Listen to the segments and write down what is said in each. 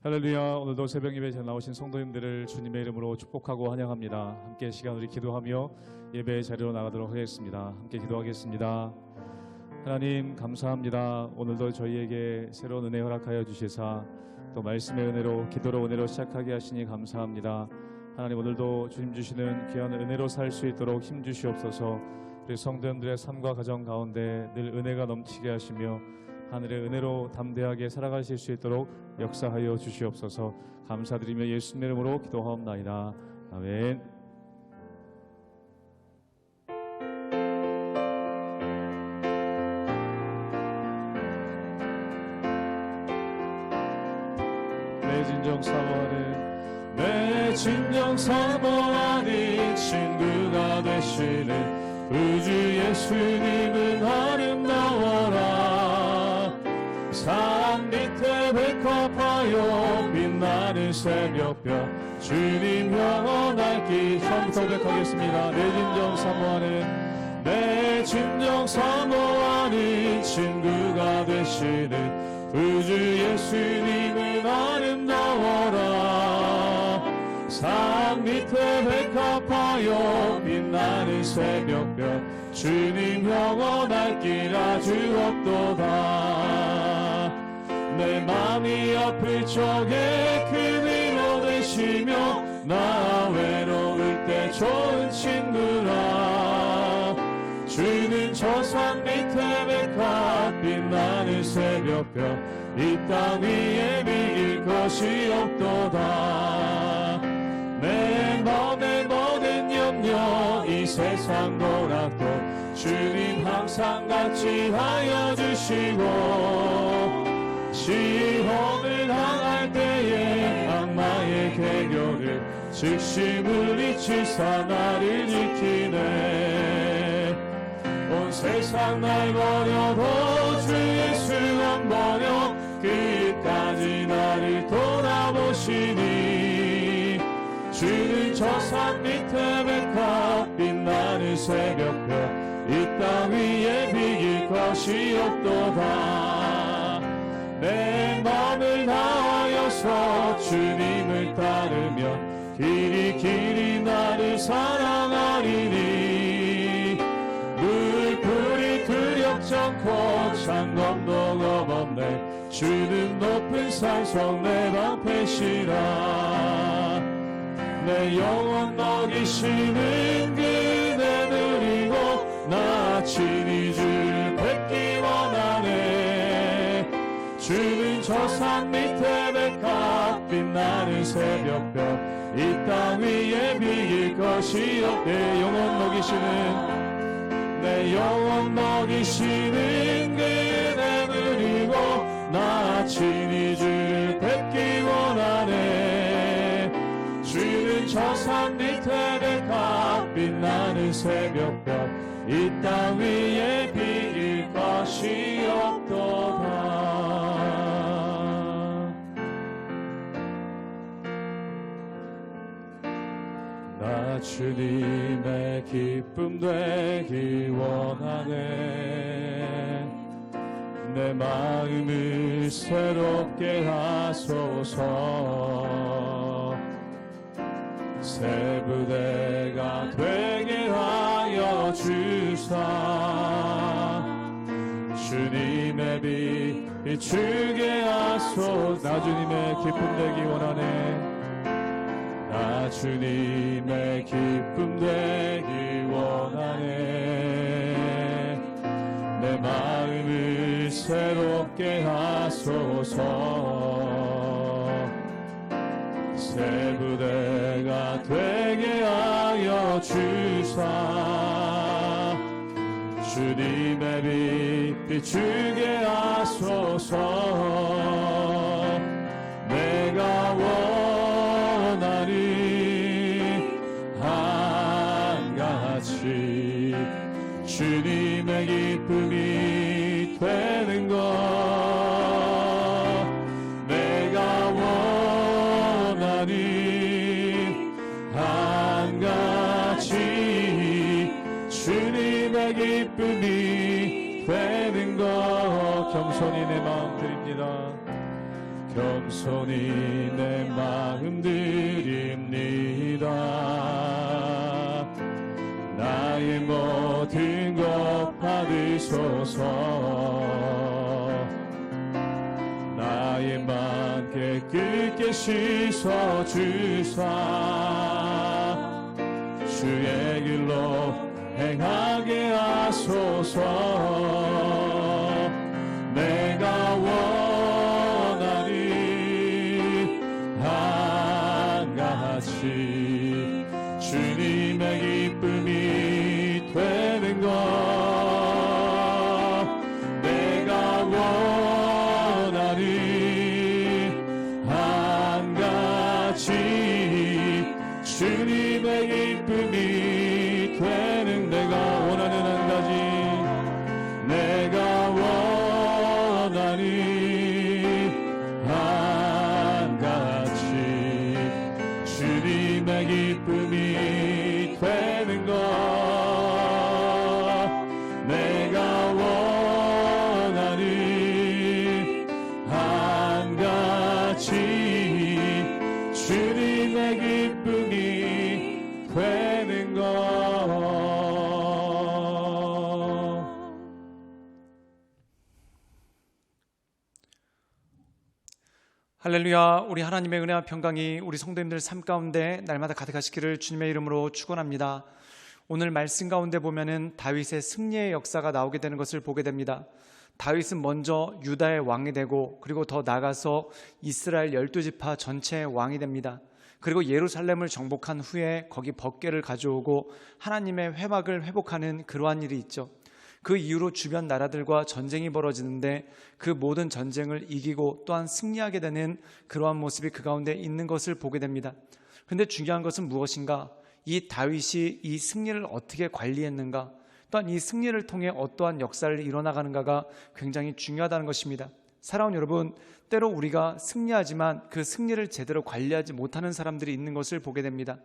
할렐루야. 오늘도 새벽 예배에 나오신 성도님들을 주님의 이름으로 축복하고 환영합니다. 함께 시간 우리 기도하며 예배의 자리로 나가도록 하겠습니다. 함께 기도하겠습니다. 하나님 감사합니다. 오늘도 저희에게 새로운 은혜 허락하여 주시사 또 말씀의 은혜로 기도로 은혜로 시작하게 하시니 감사합니다. 하나님 오늘도 주님 주시는 귀한 은혜로 살 수 있도록 힘 주시옵소서. 우리 성도님들의 삶과 가정 가운데 늘 은혜가 넘치게 하시며 하늘의 은혜로 담대하게 살아가실 수 있도록 역사하여 주시옵소서. 감사드리며 예수님의 이름으로 기도하옵나이다. 아멘. 내 진정 사모하는 내 진정 사모하는 친구가 되시는 우주 예수님은 아름다워라. 산 밑에 백합하여 빛나는 새벽별 주님 영원할 길. 처음부터 고백하겠습니다. 내 진정 사모하는 내 진정 사모하는 친구가 되시는 우주 예수님은 아름다워라. 산 밑에 백합하여 빛나는 새벽별 주님 영원할 길 아주 없도다. 내 맘이 아플 적에 그 위로 되시며 나 외로울 때 좋은 친구라. 주는 저 산 밑에 백합 빛나는 새벽별 이 땅 위에 비길 것이 없도다. 내 맘에 모든 염려 이 세상 보락도 주님 항상 같이 하여 주시고 시험을 당할 때에 악마의 계교를 즉시 물리치사 나를 지키네. 온 세상 날 버려도 주 예수 안 버려 끝까지 나를 돌아보시니. 주는 저 산 밑에 백합 빛나는 새벽별 이 땅 위에 비길 것이 없도다. 내 맘을 다하여서 주님을 따르면 길이 길이 나를 사랑하리니. 물풀이 두렵지 않고 창검도 겁없네. 주는 높은 산성 내 방패시라. 내 영혼 먹이시는 그대 누리고 나 친히 주를 뵙기 원하네. 주는 저 산 밑에 백합 빛나는 새벽별 이 땅 위에 비길 것이 없네. 영혼 먹이시는 내 영혼 먹이시는 그대 누리고 나 친히 주를 뵙기 원하네. 주는 저 산 밑에 백합 빛나는 새벽별 이 땅 위에 비길 것이 없도다. 나 주님의 기쁨 되기 원하네. 내 마음을 새롭게 하소서. 새 부대가 되게 하여 주사. 주님의 빛 비추게 하소서. 나 주님의 기쁨 되기 원하네. 나 주님의 기쁨 되기 원하네. 내 마음을 새롭게 하소서. 새 부대가 되게 하여 주사. 주님의 빛 비추게 하소서. 내가 원하니 한같이 주님의 기쁨이 되는 것. 내가 원하니 한같이 주님의 기쁨이 되는 것. 겸손히 내 마음 드립니다. 겸손히 내 마음 드립니다. 나의 모든 것 받으소서. 나의 맘 깨끗게 씻어주사 주의 길로 행하게 하소서. 내가 원하니 한같이 주님의 기쁨이 되는 것. 내가 원하니 한같이 주님의 기쁨이 되는. 내가 원하는 한 가지. 내가 원하니 한같이 주님의 기쁨이 되는 것. 내가 원하니 한같이 주님의 기쁨이 되는 것. 할렐루야. 우리 하나님의 은혜와 평강이 우리 성도님들 삶 가운데 날마다 가득하시기를 주님의 이름으로 축원합니다. 오늘 말씀 가운데 보면은 다윗의 승리의 역사가 나오게 되는 것을 보게 됩니다. 다윗은 먼저 유다의 왕이 되고 그리고 더 나아가서 이스라엘 12지파 전체의 왕이 됩니다. 그리고 예루살렘을 정복한 후에 거기 법궤를 가져오고 하나님의 회막을 회복하는 그러한 일이 있죠. 그 이후로 주변 나라들과 전쟁이 벌어지는데 그 모든 전쟁을 이기고 또한 승리하게 되는 그러한 모습이 그 가운데 있는 것을 보게 됩니다. 그런데 중요한 것은 무엇인가? 이 다윗이 이 승리를 어떻게 관리했는가? 또한 이 승리를 통해 어떠한 역사를 이뤄나가는가가 굉장히 중요하다는 것입니다. 사랑하는 여러분, 때로 우리가 승리하지만 그 승리를 제대로 관리하지 못하는 사람들이 있는 것을 보게 됩니다.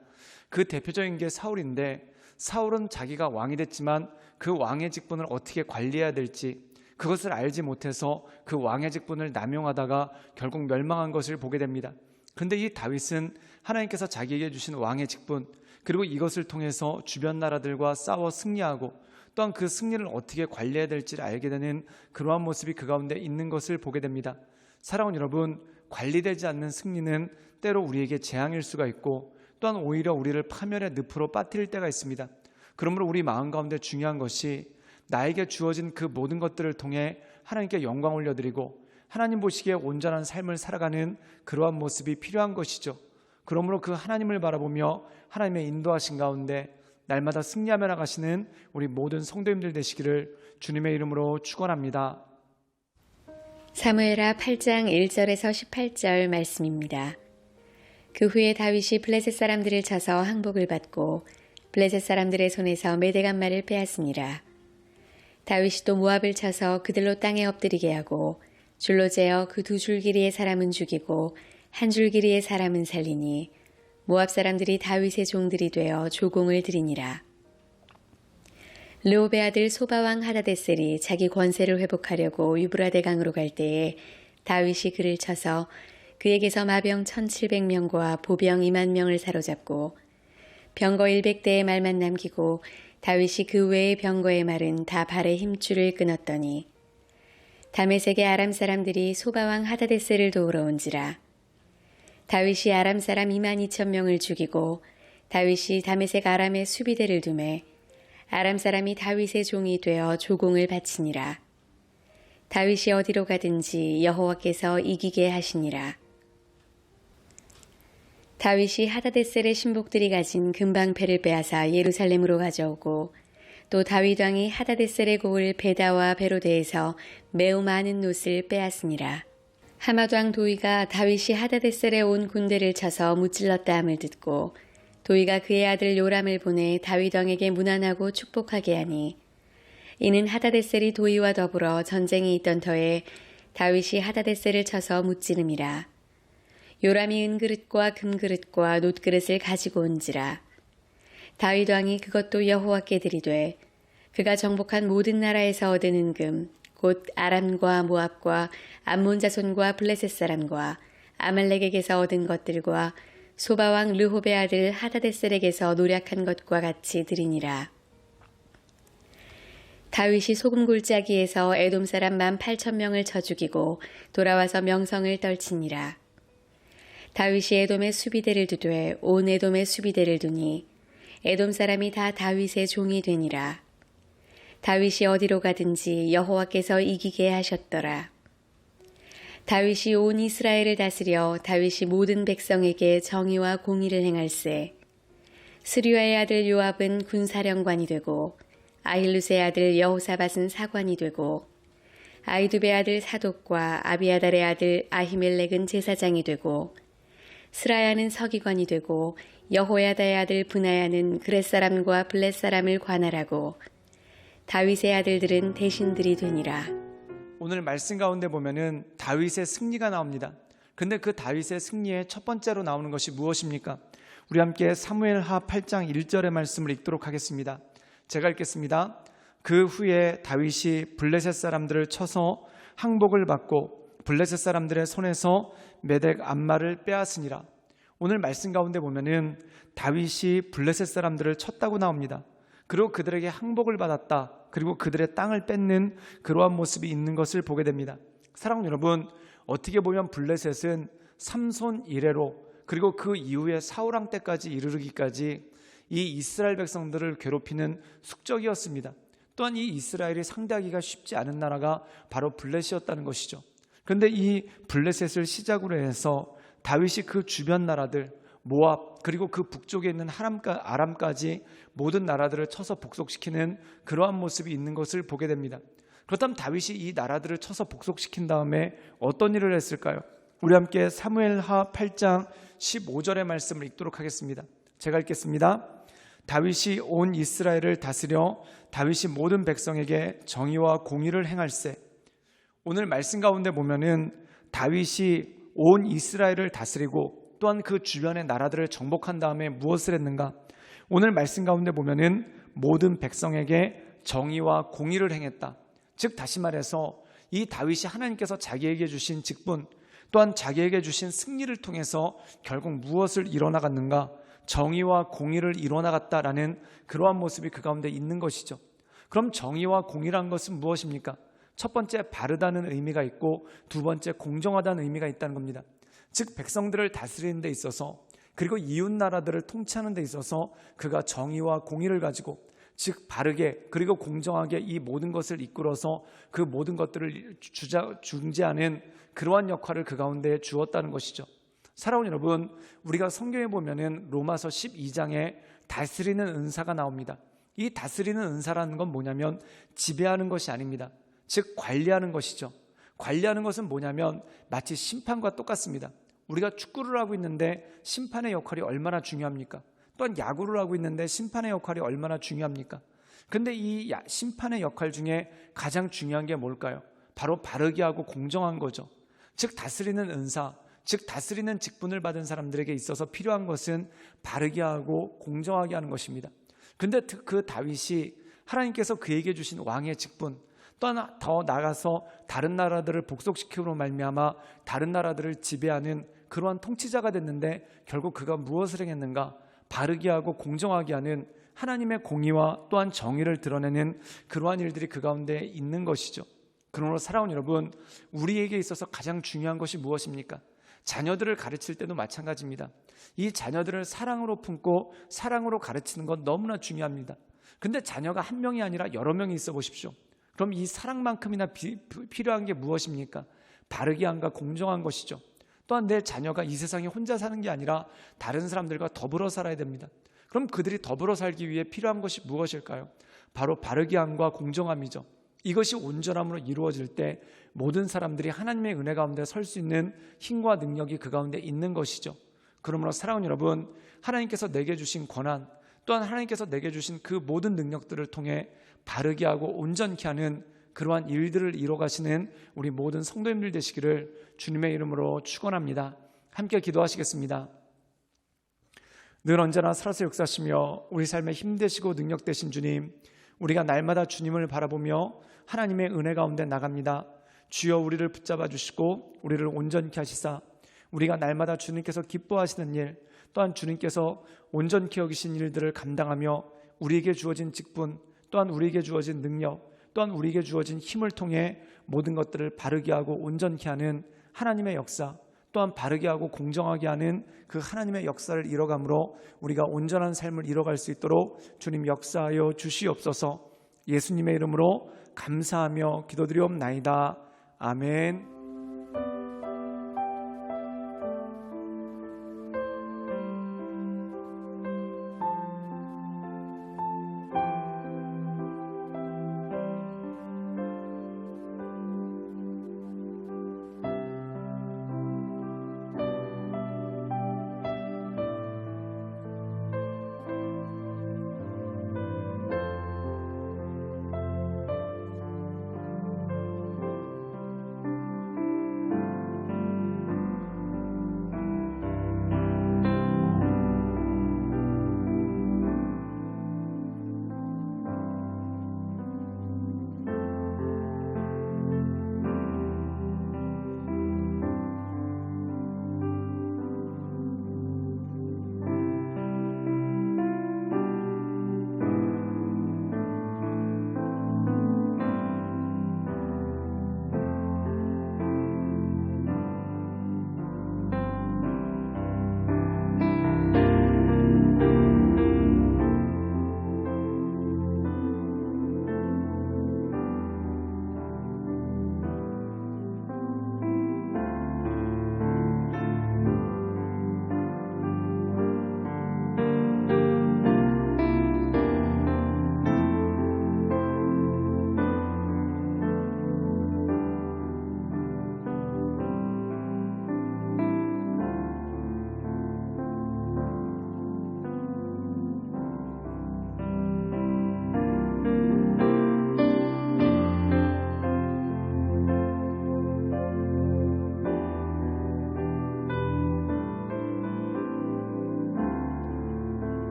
그 대표적인 게 사울인데, 사울은 자기가 왕이 됐지만 그 왕의 직분을 어떻게 관리해야 될지 그것을 알지 못해서 그 왕의 직분을 남용하다가 결국 멸망한 것을 보게 됩니다. 그런데 이 다윗은 하나님께서 자기에게 주신 왕의 직분, 그리고 이것을 통해서 주변 나라들과 싸워 승리하고 또한 그 승리를 어떻게 관리해야 될지를 알게 되는 그러한 모습이 그 가운데 있는 것을 보게 됩니다. 사랑하는 여러분, 관리되지 않는 승리는 때로 우리에게 재앙일 수가 있고 또한 오히려 우리를 파멸의 늪으로 빠뜨릴 때가 있습니다. 그러므로 우리 마음 가운데 중요한 것이 나에게 주어진 그 모든 것들을 통해 하나님께 영광 올려드리고 하나님 보시기에 온전한 삶을 살아가는 그러한 모습이 필요한 것이죠. 그러므로 그 하나님을 바라보며 하나님의 인도하신 가운데 날마다 승리하며 나가시는 우리 모든 성도님들 되시기를 주님의 이름으로 축원합니다. 사무엘하 8장 1절에서 18절 말씀입니다. 그 후에 다윗이 블레셋 사람들을 쳐서 항복을 받고 블레셋 사람들의 손에서 메대간 말을 빼앗으니라. 다윗이 또 모압을 쳐서 그들로 땅에 엎드리게 하고 줄로 재어 그 2줄 길이의 사람은 죽이고 1줄 길이의 사람은 살리니 모압 사람들이 다윗의 종들이 되어 조공을 드리니라. 르홉의 아들 소바왕 하다데셀이 자기 권세를 회복하려고 유브라데 강으로 갈 때에 다윗이 그를 쳐서 그에게서 마병 1700명과 보병 2만 명을 사로잡고 병거 100대의 말만 남기고 다윗이 그 외의 병거의 말은 다 발의 힘줄을 끊었더니 다메섹의 아람 사람들이 소바왕 하다데셀을 도우러 온지라. 다윗이 아람 사람 2만 2천 명을 죽이고 다윗이 다메섹 아람의 수비대를 두매 아람 사람이 다윗의 종이 되어 조공을 바치니라. 다윗이 어디로 가든지 여호와께서 이기게 하시니라. 다윗이 하다데셀의 신복들이 가진 금방패를 빼앗아 예루살렘으로 가져오고 또 다윗 왕이 하다데셀의 고을 베다와 베로데에서 매우 많은 놋을 빼앗으니라. 하맛 왕 도이가 다윗이 하다데셀에 온 군대를 쳐서 무찔렀다 함을 듣고 도이가 그의 아들 요람을 보내 다윗 왕에게 문안하고 축복하게 하니 이는 하다데셀이 도이와 더불어 전쟁이 있던 터에 다윗이 하다데셀을 쳐서 무찌름이라. 요람이 은그릇과 금그릇과 놋그릇을 가지고 온지라. 다윗 왕이 그것도 여호와께 드리되 그가 정복한 모든 나라에서 얻은 은금 곧 아람과 모압과 암몬 자손과 블레셋 사람과 아말렉에게서 얻은 것들과 소바왕 르홉의 아들 하다데셀에게서 노력한 것과 같이 드리니라. 다윗이 소금 골짜기에서 에돔 사람 18,000명을 쳐 죽이고 돌아와서 명성을 떨치니라. 다윗이 에돔의 수비대를 두되 온 에돔의 수비대를 두니 에돔 사람이 다 다윗의 종이 되니라. 다윗이 어디로 가든지 여호와께서 이기게 하셨더라. 다윗이 온 이스라엘을 다스려 다윗이 모든 백성에게 정의와 공의를 행할세. 스류아의 아들 요압은 군사령관이 되고 아힐루스의 아들 여호사밧은 사관이 되고 아이두베의 아들 사독과 아비아달의 아들 아히멜렉은 제사장이 되고 스라야는 서기관이 되고 여호야다의 아들 브나야는 그렛 사람과 블렛 사람을 관할하고 다윗의 아들들은 대신들이 되니라. 오늘 말씀 가운데 보면은 다윗의 승리가 나옵니다. 근데 그 다윗의 승리의 첫 번째로 나오는 것이 무엇입니까? 우리 함께 사무엘하 8장 1절의 말씀을 읽도록 하겠습니다. 제가 읽겠습니다. 그 후에 다윗이 블레셋 사람들을 쳐서 항복을 받고 블레셋 사람들의 손에서 메덱 암마를 빼앗으니라. 오늘 말씀 가운데 보면은 다윗이 블레셋 사람들을 쳤다고 나옵니다. 그리고 그들에게 항복을 받았다. 그리고 그들의 땅을 뺏는 그러한 모습이 있는 것을 보게 됩니다. 사랑하는 여러분, 어떻게 보면 블레셋은 삼손 이래로 그리고 그 이후에 사울왕 때까지 이르기까지 이 이스라엘 백성들을 괴롭히는 숙적이었습니다. 또한 이 이스라엘이 상대하기가 쉽지 않은 나라가 바로 블레셋이었다는 것이죠. 그런데 이 블레셋을 시작으로 해서 다윗이 그 주변 나라들 모압 그리고 그 북쪽에 있는 아람까지 모든 나라들을 쳐서 복속시키는 그러한 모습이 있는 것을 보게 됩니다. 그렇다면 다윗이 이 나라들을 쳐서 복속시킨 다음에 어떤 일을 했을까요? 우리 함께 사무엘하 8장 15절의 말씀을 읽도록 하겠습니다. 제가 읽겠습니다. 다윗이 온 이스라엘을 다스려 다윗이 모든 백성에게 정의와 공의를 행할세. 오늘 말씀 가운데 보면은 다윗이 온 이스라엘을 다스리고 또한 그 주변의 나라들을 정복한 다음에 무엇을 했는가? 오늘 말씀 가운데 보면은 모든 백성에게 정의와 공의를 행했다. 즉 다시 말해서 이 다윗이 하나님께서 자기에게 주신 직분 또한 자기에게 주신 승리를 통해서 결국 무엇을 이뤄나갔는가? 정의와 공의를 이뤄나갔다라는 그러한 모습이 그 가운데 있는 것이죠. 그럼 정의와 공의란 것은 무엇입니까? 첫 번째 바르다는 의미가 있고 두 번째 공정하다는 의미가 있다는 겁니다. 즉 백성들을 다스리는 데 있어서 그리고 이웃 나라들을 통치하는 데 있어서 그가 정의와 공의를 가지고 즉 바르게 그리고 공정하게 이 모든 것을 이끌어서 그 모든 것들을 중재하는 그러한 역할을 그 가운데 주었다는 것이죠. 사랑하는 여러분, 우리가 성경에 보면은 로마서 12장에 다스리는 은사가 나옵니다. 이 다스리는 은사라는 건 뭐냐면 지배하는 것이 아닙니다. 즉 관리하는 것이죠. 관리하는 것은 뭐냐면 마치 심판과 똑같습니다. 우리가 축구를 하고 있는데 심판의 역할이 얼마나 중요합니까? 또한 야구를 하고 있는데 심판의 역할이 얼마나 중요합니까? 그런데 이 심판의 역할 중에 가장 중요한 게 뭘까요? 바로 바르게 하고 공정한 거죠. 즉 다스리는 은사, 즉 다스리는 직분을 받은 사람들에게 있어서 필요한 것은 바르게 하고 공정하게 하는 것입니다. 그런데 그 다윗이 하나님께서 그에게 주신 왕의 직분 또한 더 나아가서 다른 나라들을 복속시키므로 말미암아 다른 나라들을 지배하는 그러한 통치자가 됐는데 결국 그가 무엇을 행했는가? 바르게 하고 공정하게 하는 하나님의 공의와 또한 정의를 드러내는 그러한 일들이 그 가운데 있는 것이죠. 그러므로 사랑하는 여러분, 우리에게 있어서 가장 중요한 것이 무엇입니까? 자녀들을 가르칠 때도 마찬가지입니다. 이 자녀들을 사랑으로 품고 사랑으로 가르치는 건 너무나 중요합니다. 근데 자녀가 한 명이 아니라 여러 명이 있어 보십시오. 그럼 이 사랑만큼이나 필요한 게 무엇입니까? 바르게 함과 공정한 것이죠. 또한 내 자녀가 이 세상에 혼자 사는 게 아니라 다른 사람들과 더불어 살아야 됩니다. 그럼 그들이 더불어 살기 위해 필요한 것이 무엇일까요? 바로 바르게 함과 공정함이죠. 이것이 온전함으로 이루어질 때 모든 사람들이 하나님의 은혜 가운데 설 수 있는 힘과 능력이 그 가운데 있는 것이죠. 그러므로 사랑하는 여러분, 하나님께서 내게 주신 권한 또한 하나님께서 내게 주신 그 모든 능력들을 통해 바르게 하고 온전케 하는 그러한 일들을 이뤄가시는 우리 모든 성도님들 되시기를 주님의 이름으로 축원합니다. 함께 기도하시겠습니다. 늘 언제나 살아서 역사하시며 우리 삶에 힘되시고 능력되신 주님, 우리가 날마다 주님을 바라보며 하나님의 은혜 가운데 나갑니다. 주여 우리를 붙잡아 주시고 우리를 온전케 하시사 우리가 날마다 주님께서 기뻐하시는 일 또한 주님께서 온전케 여기신 일들을 감당하며 우리에게 주어진 직분 또한 우리에게 주어진 능력 또한 우리에게 주어진 힘을 통해 모든 것들을 바르게 하고 온전케 하는 하나님의 역사 또한 바르게 하고 공정하게 하는 그 하나님의 역사를 이뤄감으로 우리가 온전한 삶을 이뤄갈 수 있도록 주님 역사하여 주시옵소서. 예수님의 이름으로 감사하며 기도드리옵나이다. 아멘.